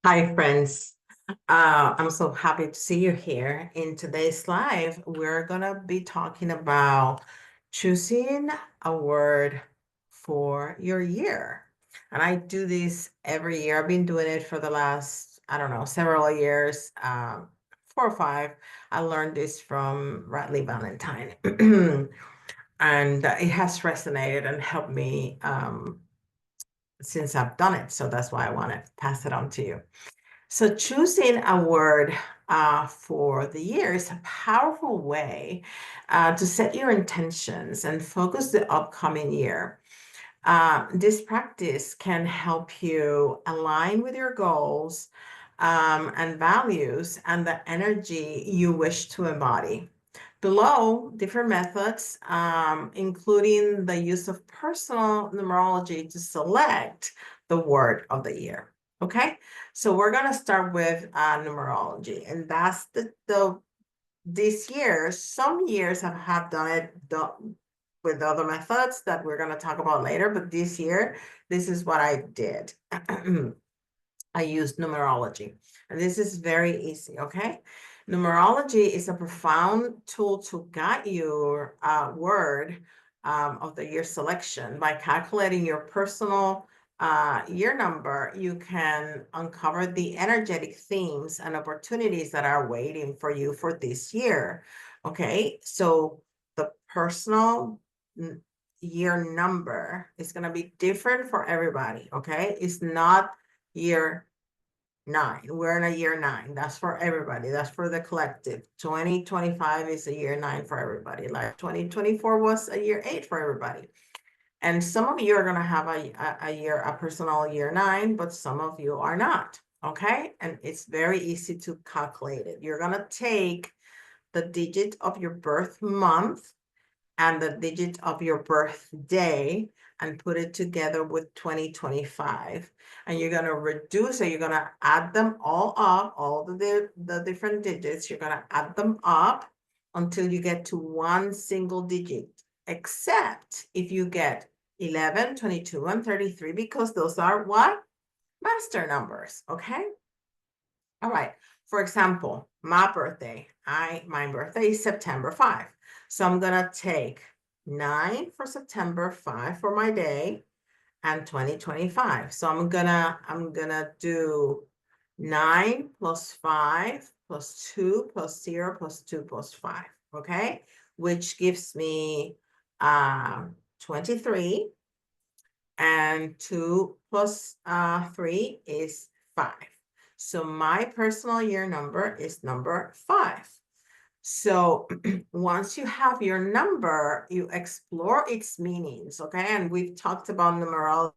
Hi, friends. I'm so happy to see you here. In today's live, we're going to be talking about choosing a word for your year. And I do this every year. I've been doing it for the last, I don't know, several years, 4 or 5. I learned this from Radley Valentine. And it has resonated and helped me since I've done it. So that's why I want to pass it on to you. So choosing a word for the year is a powerful way to set your intentions and focus the upcoming year. This practice can help you align with your goals and values and the energy you wish to embody. Below, different methods, including the use of personal numerology to select the word of the year. Okay, so we're going to start with numerology, and that's the this year. Some years have done it with other methods that we're going to talk about later, but this year, this is what I did. I used numerology, and this is very easy, okay? Numerology is a profound tool to guide your word of the year selection. By calculating your personal year number, you can uncover the energetic themes and opportunities that are waiting for you for this year, okay? So the personal year number is going to be different for everybody, okay? It's not year 9. We're in a year 9. That's for everybody. That's for the collective. 2025 is a year 9 for everybody. Like 2024 was a year 8 for everybody. And some of you are going to have a personal year 9, but some of you are not. Okay. And it's very easy to calculate it. You're going to take the digit of your birth month and the digit of your birthday and put it together with 2025. And you're going to reduce it. You're going to add them all up, all the different digits. You're going to add them up until you get to one single digit, except if you get 11, 22, and 33, because those are what? Master numbers. Okay. All right. For example, my birthday, my birthday is September 5. So I'm gonna take 9 for September, 5 for my day, and 2025. So I'm gonna do 9 plus 5 plus 2 plus 0 plus 2 plus 5. Okay, which gives me 23, and 2 plus 3 is 5. So my personal year number is number 5. So once you have your number, you explore its meanings, okay? And we've talked about numerology,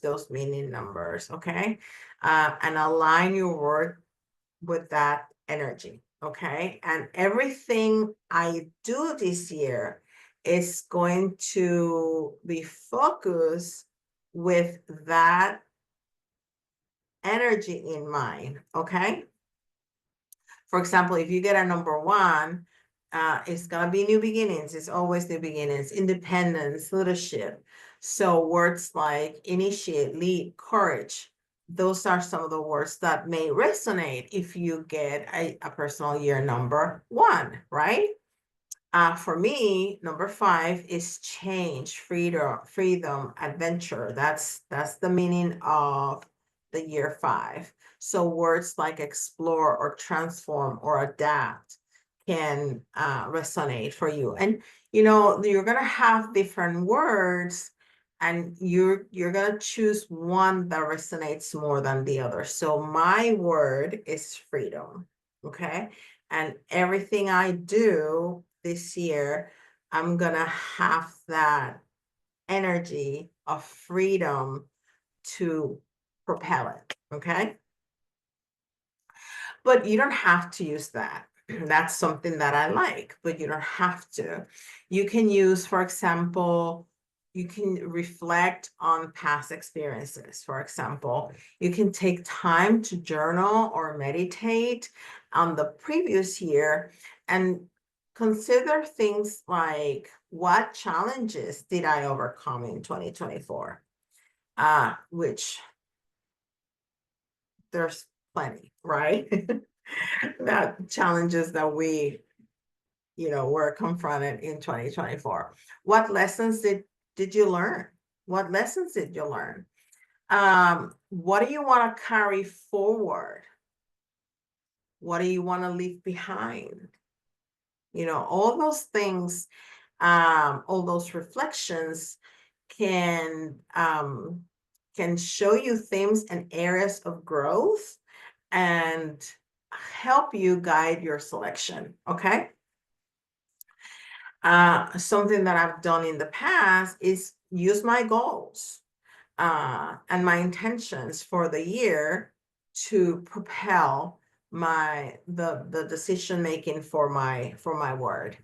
those meaning numbers, okay? And align your word with that energy, okay? And everything I do this year is going to be focused with that energy in mind, okay? For example, if you get a number 1, it's gonna be new beginnings. It's always new beginnings, independence, leadership. So words like initiate, lead, courage, those are some of the words that may resonate if you get a personal year number 1, right? For me, number 5 is change, freedom, adventure. That's the meaning of the year 5. So words like explore or transform or adapt can resonate for you. And you're gonna have different words, and you're gonna choose one that resonates more than the other. So my word is freedom, okay? And everything I do this year, I'm gonna have that energy of freedom to propel it, okay? But you don't have to use that. That's something that I like, but you don't have to. You can use, for example, you can reflect on past experiences. For example, you can take time to journal or meditate on the previous year and consider things like, what challenges did I overcome in 2024? Which there's plenty, right? That challenges that we, were confronted in 2024. What lessons did you learn? What lessons did you learn? What do you want to carry forward? What do you want to leave behind? All those things, all those reflections can show you themes and areas of growth and help you guide your selection. Okay. Something that I've done in the past is use my goals and my intentions for the year to propel the decision making for my word.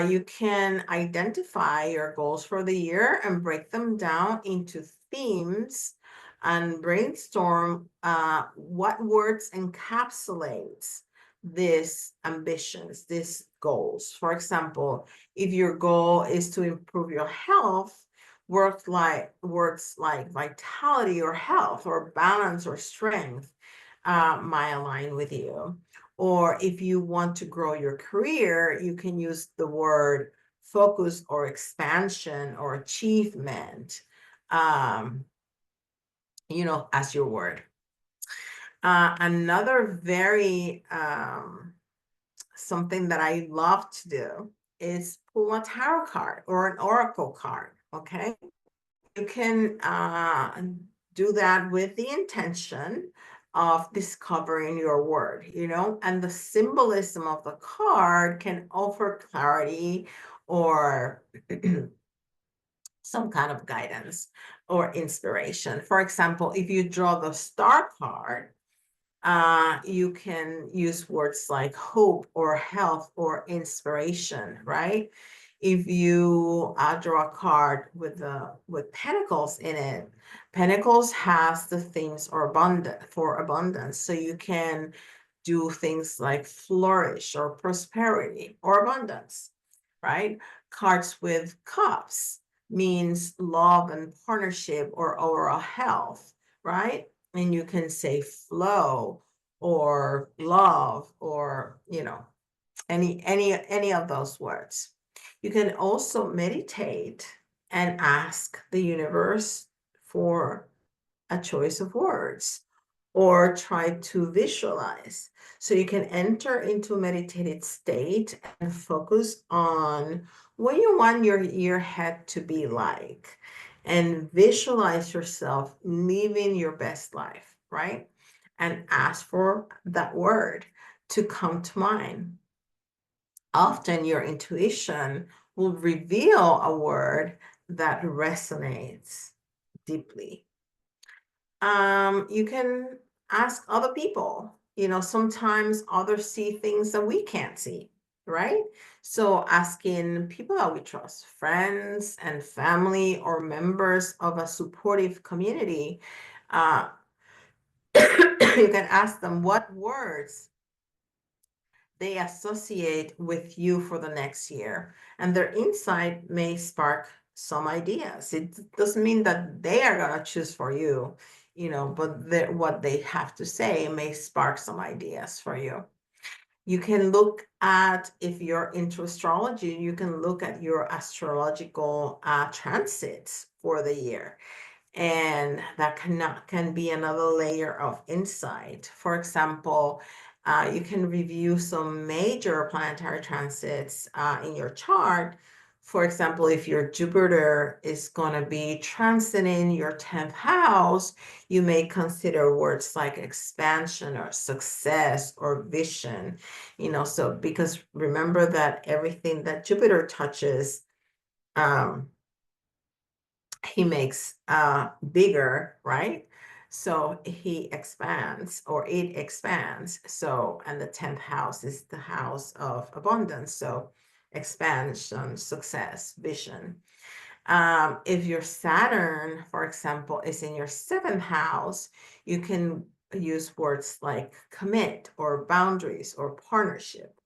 You can identify your goals for the year and break them down into themes and brainstorm what words encapsulates these ambitions, these goals. For example, if your goal is to improve your health, words like vitality or health or balance or strength might align with you. Or if you want to grow your career, you can use the word focus or expansion or achievement, as your word. Another very something that I love to do is pull a tarot card or an oracle card. Okay. You can do that with the intention of discovering your word, and the symbolism of the card can offer clarity or some kind of guidance or inspiration. For example, if you draw the star card, you can use words like hope or health or inspiration, right? If you draw a card with pentacles in it, pentacles has the themes or abundance. So you can do things like flourish or prosperity or abundance, right? Cards with cups means love and partnership or overall health, right? And you can say flow or love or any of those words. You can also meditate and ask the universe for a choice of words or try to visualize. So you can enter into a meditated state and focus on what you want your year ahead to be like and visualize yourself living your best life, right? And ask for that word to come to mind. Often your intuition will reveal a word that resonates deeply. You can ask other people. Sometimes others see things that we can't see, right? So asking people that we trust, friends and family or members of a supportive community, you can ask them what words they associate with you for the next year, and their insight may spark some ideas. It doesn't mean that they are going to choose for you, but what they have to say may spark some ideas for you. You can look at, if you're into astrology, you can look at your astrological transits for the year. And that can be another layer of insight. For example, you can review some major planetary transits in your chart. For example, if your Jupiter is going to be transiting your 10th house, you may consider words like expansion or success or vision, so because remember that everything that Jupiter touches, he makes bigger, right? So he expands or it expands. So, and the 10th house is the house of abundance. So expansion, success, vision. If your Saturn, for example, is in your 7th house, you can use words like commit or boundaries or partnership.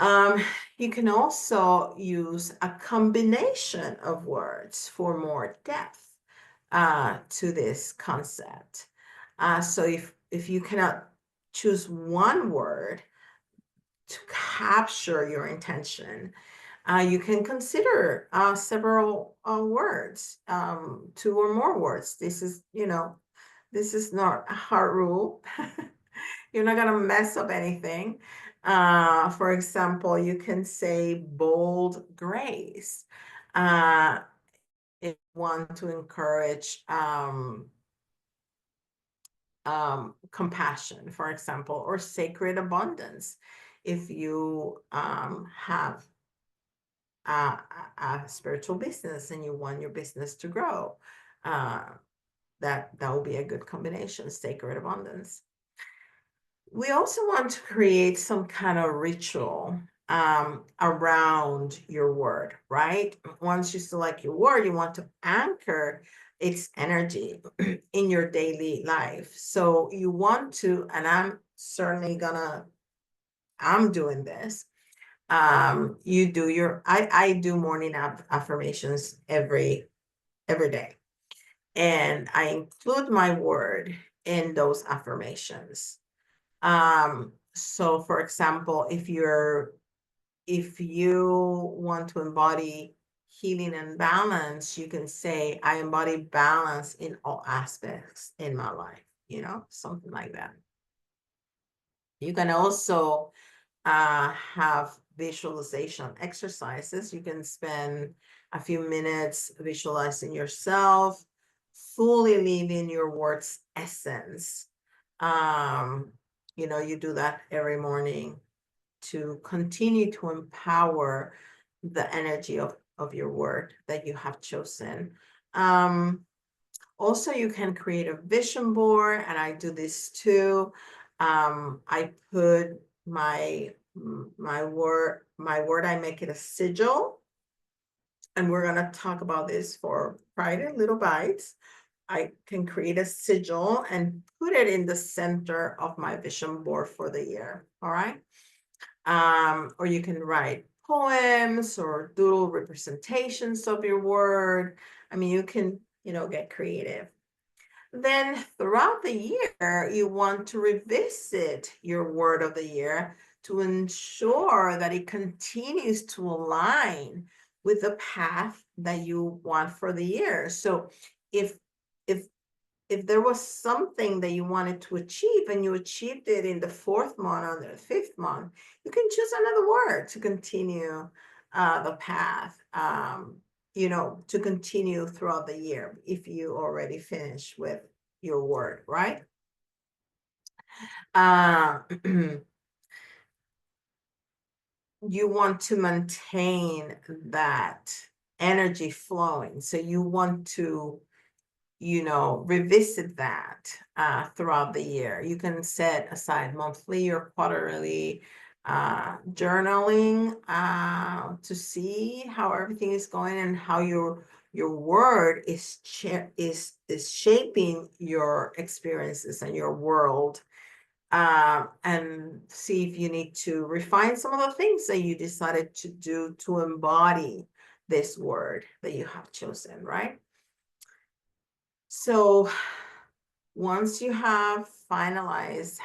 You can also use a combination of words for more depth to this concept. So if you cannot choose one word to capture your intention, you can consider several words, 2 or more words. This is, this is not a hard rule. You're not gonna mess up anything. For example, you can say bold grace. Uh, if you want to encourage compassion, for example, or sacred abundance. If you have a spiritual business and you want your business to grow, uh, that will be a good combination, sacred abundance. We also want to create some kind of ritual around your word, right? Once you select your word, you want to anchor its energy in your daily life. So you want to, and I'm doing this. You do I do morning affirmations every day. And I include my word in those affirmations. So for example, if you want to embody healing and balance, you can say, I embody balance in all aspects in my life, something like that. You can also have visualization exercises. You can spend a few minutes visualizing yourself, fully living your word's essence. Um, you do that every morning to continue to empower the energy of your word that you have chosen. Also, you can create a vision board, and I do this too. I put my word, I make it a sigil, and we're gonna talk about this for Friday, Little Bites. I can create a sigil and put it in the center of my vision board for the year. All right. Or you can write poems or doodle representations of your word. I mean, you can, get creative. Then throughout the year, you want to revisit your word of the year to ensure that it continues to align with the path that you want for the year. So if if if there was something that you wanted to achieve and you achieved it in the 4th month or the 5th month, you can choose another word to continue the path. To continue throughout the year if you already finished with your word, right? You want to maintain that energy flowing. So you want to, revisit that throughout the year. You can set aside monthly or quarterly journaling to see how everything is going and how your word is shaping your experiences and your world, and see if you need to refine some of the things that you decided to do to embody this word that you have chosen, right? So once you have finalized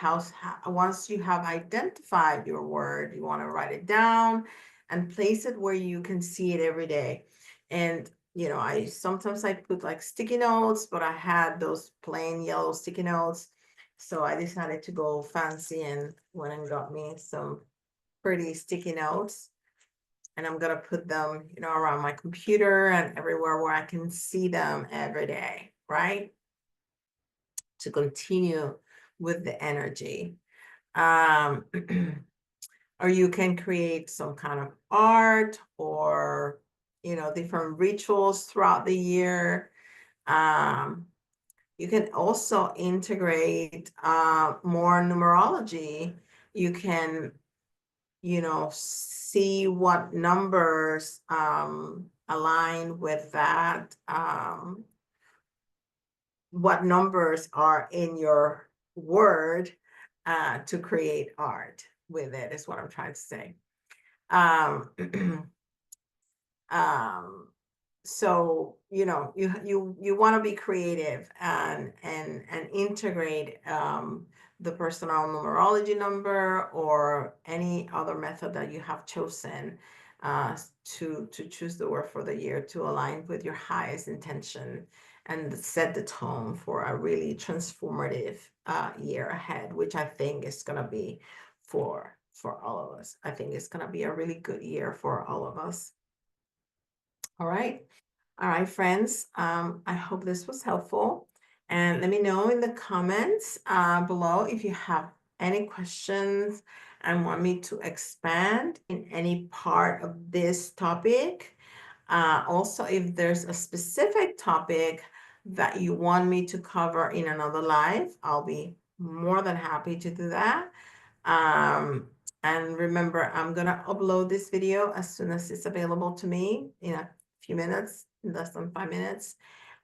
once you have identified your word, you want to write it down and place it where you can see it every day. And I sometimes I put like sticky notes, but I had those plain yellow sticky notes. So I decided to go fancy and went and got me some pretty sticky notes. And I'm gonna put them, around my computer and everywhere where I can see them every day, right? To continue with the energy. Um, or you can create some kind of art or, different rituals throughout the year. You can also integrate more numerology. You can, see what numbers align with that. What numbers are in your word to create art with it is what I'm trying to say. Um, um, so you want to be creative and integrate the personal numerology number or any other method that you have chosen to choose the word for the year to align with your highest intention and set the tone for a really transformative year ahead, which I think is going to be for all of us. I think it's going to be a really good year for all of us. All right. All right, friends. I hope this was helpful. And let me know in the comments below if you have any questions and want me to expand in any part of this topic. Also, if there's a specific topic that you want me to cover in another live, I'll be more than happy to do that. Um, and remember, I'm gonna upload this video as soon as it's available to me in a few minutes, less than 5 minutes.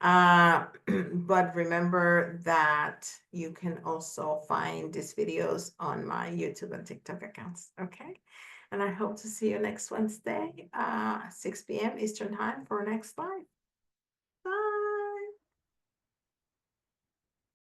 But remember that you can also find these videos on my YouTube and TikTok accounts, okay? And I hope to see you next Wednesday, 6 p.m. Eastern time for our next live.